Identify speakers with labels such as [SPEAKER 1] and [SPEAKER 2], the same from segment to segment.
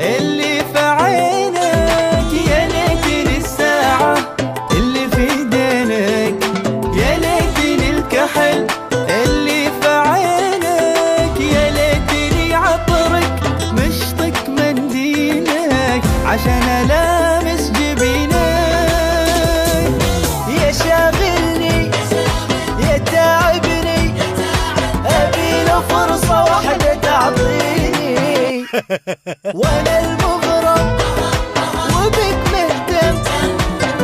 [SPEAKER 1] اللي في عينك، يا ليتني الساعة اللي في دينك، يا ليتني الكحل اللي في عينك، يا ليتني عطرك مشطك منديلك عشان ألامس جبينك. يا شاغلني يا تعبني، أبي له فرصة واحدة تعطيني وأنا المغرم وبك مهتم،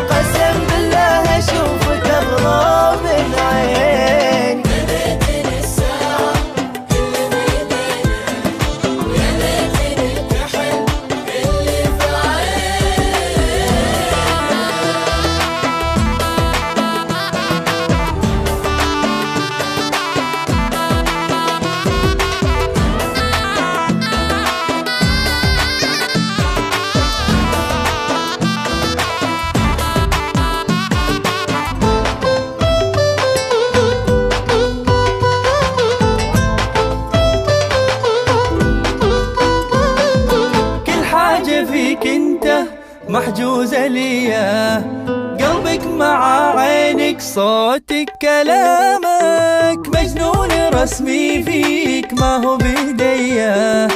[SPEAKER 1] قسم بالله أشوفك أغرى من عيني.
[SPEAKER 2] ليتني الساعة اللي بيدينك، ويا ليتني الكحل اللي في
[SPEAKER 1] فيك انت محجوزة ليا، قلبك مع عينك صوتك كلامك، مجنون رسمي فيك ما هو بيديا،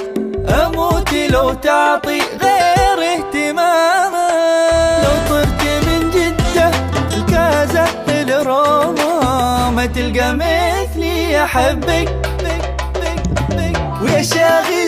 [SPEAKER 1] اموت لو تعطي غير اهتمامك. لو طرت من جدة الكازا لروما ما تلقى مثلي احبك، ويا شاغل